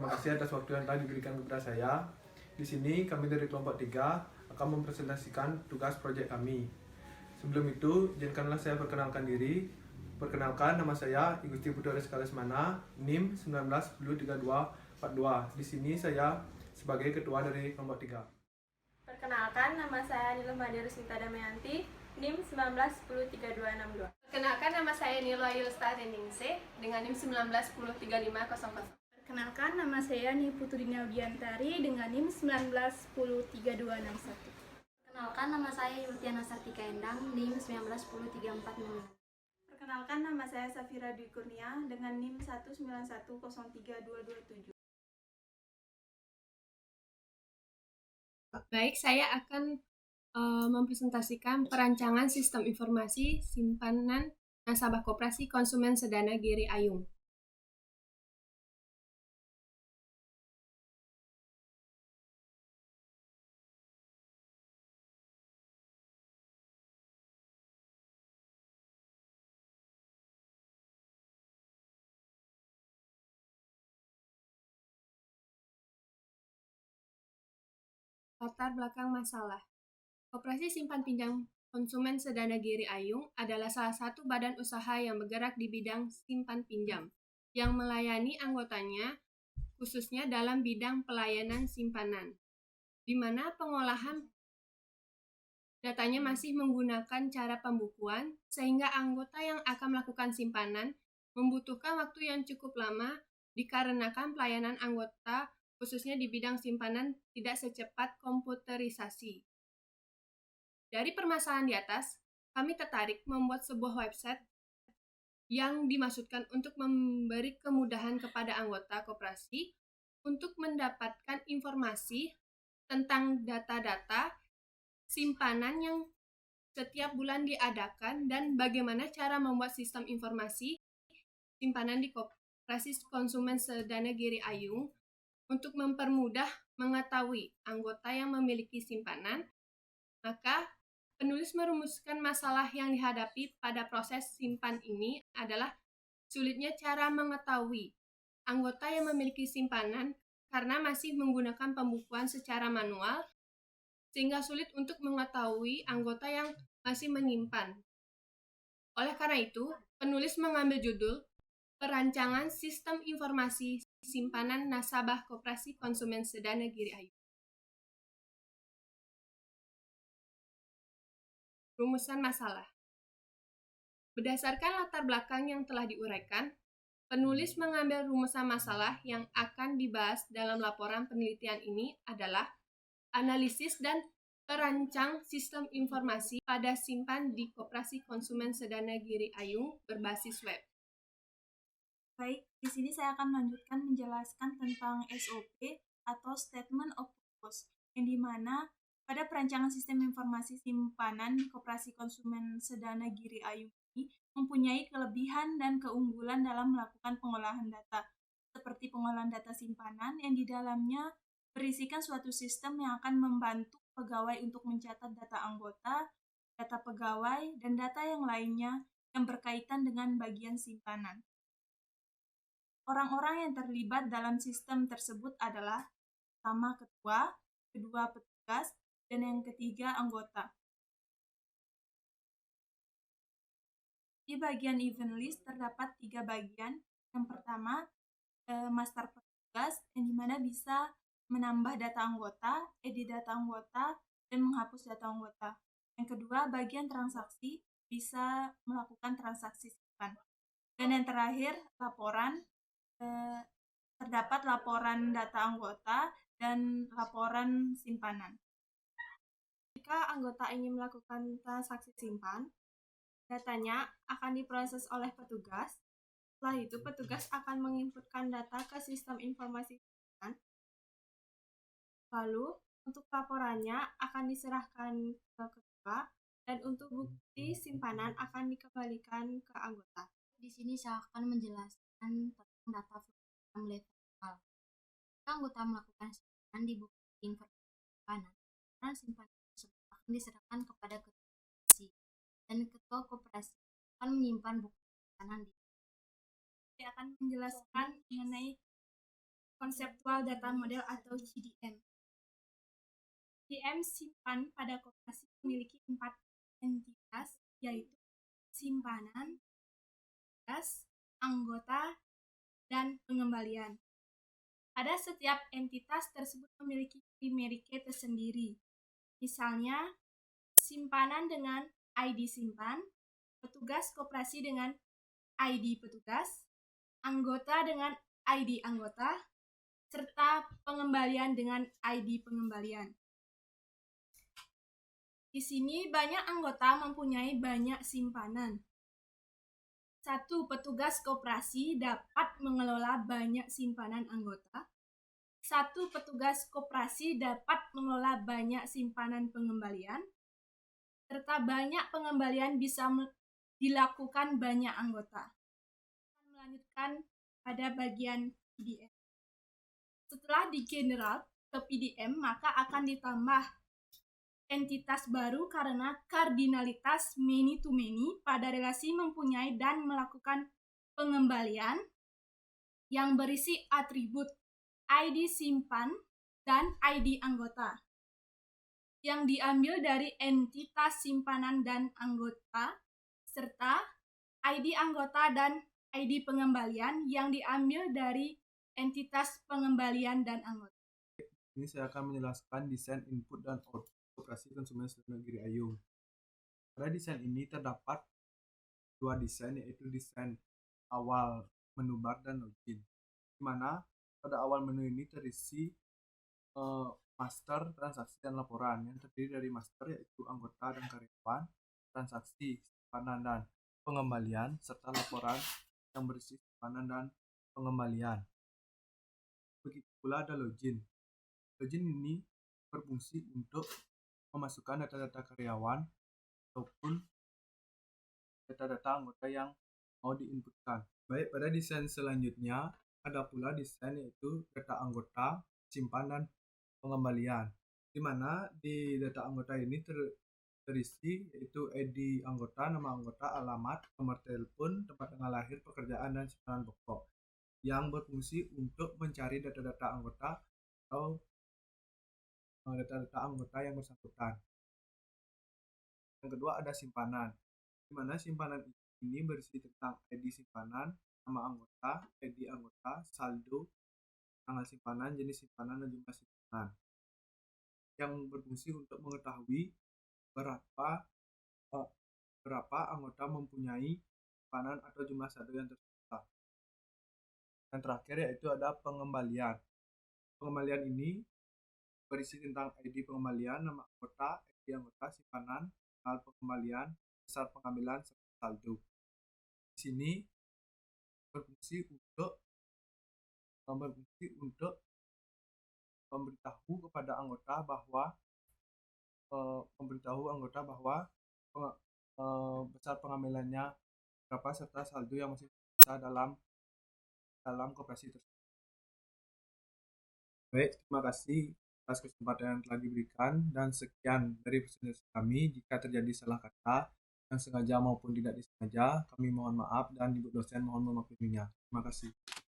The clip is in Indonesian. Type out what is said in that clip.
Terima kasih atas waktu yang telah diberikan kepada saya. Di sini kami dari kelompok 3 akan mempresentasikan tugas proyek kami. Sebelum itu, izinkanlah saya perkenalkan diri. Perkenalkan, nama saya Igusti Putra Rizka Lesmana, NIM 19103242. Di sini saya sebagai ketua dari kelompok 3. Perkenalkan, nama saya Nilo Madia Rusmita Damayanti, NIM 19103262. Perkenalkan, nama saya Nilo Ayu Lestari Ningsih dengan NIM 19103500. Perkenalkan, nama saya Niputri Naudiantari dengan NIM 19103261. Perkenalkan, nama saya Yultiana Sartika Endang, NIM 19103406. Perkenalkan, nama saya Safira Dwi Kurnia dengan NIM 19103227. Baik, saya akan mempresentasikan perancangan sistem informasi simpanan nasabah koperasi konsumen Sedana Giri Ayung. Latar belakang masalah. Koperasi Simpan Pinjam Konsumen Sedana Giri Ayung adalah salah satu badan usaha yang bergerak di bidang simpan pinjam, yang melayani anggotanya khususnya dalam bidang pelayanan simpanan, di mana pengolahan datanya masih menggunakan cara pembukuan, sehingga anggota yang akan melakukan simpanan membutuhkan waktu yang cukup lama dikarenakan pelayanan anggota khususnya di bidang simpanan tidak secepat komputerisasi. Dari permasalahan di atas, kami tertarik membuat sebuah website yang dimaksudkan untuk memberi kemudahan kepada anggota koperasi untuk mendapatkan informasi tentang data-data simpanan yang setiap bulan diadakan dan bagaimana cara membuat sistem informasi simpanan di koperasi konsumen Sedana Giri Ayung untuk mempermudah mengetahui anggota yang memiliki simpanan. Maka penulis merumuskan masalah yang dihadapi pada proses simpan ini adalah sulitnya cara mengetahui anggota yang memiliki simpanan karena masih menggunakan pembukuan secara manual, sehingga sulit untuk mengetahui anggota yang masih menyimpan. Oleh karena itu, penulis mengambil judul Perancangan Sistem Informasi Simpanan Nasabah Koperasi Konsumen Sedana Giri Ayung. Rumusan masalah. Berdasarkan latar belakang yang telah diuraikan, penulis mengambil rumusan masalah yang akan dibahas dalam laporan penelitian ini adalah analisis dan perancang sistem informasi pada simpan di Koperasi Konsumen Sedana Giri Ayung berbasis web. Baik, di sini saya akan melanjutkan menjelaskan tentang SOP atau Statement of Purpose, yang dimana pada perancangan sistem informasi simpanan di Koperasi Konsumen Sedana Giri Ayung ini mempunyai kelebihan dan keunggulan dalam melakukan pengolahan data, seperti pengolahan data simpanan yang di dalamnya berisikan suatu sistem yang akan membantu pegawai untuk mencatat data anggota, data pegawai, dan data yang lainnya yang berkaitan dengan bagian simpanan. Orang-orang yang terlibat dalam sistem tersebut adalah pertama ketua, kedua petugas, dan yang ketiga anggota. Di bagian event list terdapat 3 bagian. Yang pertama, master petugas, yang dimana bisa menambah data anggota, edit data anggota, dan menghapus data anggota. Yang kedua, bagian transaksi, bisa melakukan transaksi simpan. Dan yang terakhir, laporan, terdapat laporan data anggota dan laporan simpanan. Jika anggota ingin melakukan transaksi simpan, datanya akan diproses oleh petugas. Setelah itu, petugas akan menginputkan data ke sistem informasi simpan. Lalu, untuk laporannya akan diserahkan ke ketua, dan untuk bukti simpanan akan dikembalikan ke anggota. Di sini saya akan menjelaskan tentang data program level. Jika anggota melakukan simpanan di buku informasi simpanan, laporan simpanan tersebut akan diserahkan kepada ketua koperasi, dan ketua koperasi akan menyimpan buku simpanan di. Saya akan menjelaskan mengenai konseptual data model atau CDM. CDM simpan pada koperasi memiliki 4 entitas, yaitu simpanan, tugas, anggota, dan pengembalian. Pada setiap entitas tersebut memiliki primary key tersendiri. Misalnya, simpanan dengan ID simpan, petugas koperasi dengan ID petugas, anggota dengan ID anggota, serta pengembalian dengan ID pengembalian. Di sini banyak anggota mempunyai banyak simpanan. 1. Petugas koperasi dapat mengelola banyak simpanan anggota. 1. Petugas koperasi dapat mengelola banyak simpanan pengembalian, serta banyak pengembalian bisa dilakukan banyak anggota. Akan melanjutkan pada bagian PDM. Setelah di general ke PDM, maka akan ditambah entitas baru karena kardinalitas many to many pada relasi mempunyai dan melakukan pengembalian yang berisi atribut ID simpan dan ID anggota yang diambil dari entitas simpanan dan anggota, serta ID anggota dan ID pengembalian yang diambil dari entitas pengembalian dan anggota. Ini saya akan menjelaskan desain input dan output Koperasi Konsumen Sedayu Negeri Ayung. Pada desain ini terdapat dua desain, yaitu desain awal menu bar dan login. Di mana pada awal menu ini terisi master, transaksi, dan laporan yang terdiri dari master yaitu anggota dan karyawan, transaksi, simpanan, dan pengembalian, serta laporan yang berisi simpanan dan pengembalian. Begitu pula ada login. Login ini berfungsi untuk memasukkan data-data karyawan ataupun data-data anggota yang mau diinputkan. Baik, pada desain selanjutnya ada pula desain yaitu data anggota, simpan, dan pengembalian. Di mana di data anggota ini terisi yaitu ID anggota, nama anggota, alamat, nomor telepon, tempat tanggal lahir, pekerjaan, dan simpanan pokok yang berfungsi untuk mencari data-data anggota atau data-data anggota yang bersangkutan. Yang kedua ada simpanan, di mana simpanan ini berisi tentang ID simpanan, nama anggota, ID anggota, saldo, tanggal simpanan, jenis simpanan, dan jumlah simpanan, yang berfungsi untuk mengetahui berapa anggota mempunyai simpanan atau jumlah saldo yang tersisa. Yang terakhir yaitu ada pengembalian. Pengembalian ini berisi tentang ID pengembalian, nama anggota, ID anggota, simpanan, tanggal pengembalian, besar pengambilan, serta saldo. Di sini berfungsi untuk memberitahu kepada anggota bahwa besar pengambilannya berapa serta saldo yang masih tersisa dalam koperasi tersebut. Baik, terima kasih atas kesempatan yang telah diberikan, dan sekian dari presentasi kami. Jika terjadi salah kata yang sengaja maupun tidak disengaja, kami mohon maaf dan Ibu dosen mohon memaklumi. Terima kasih.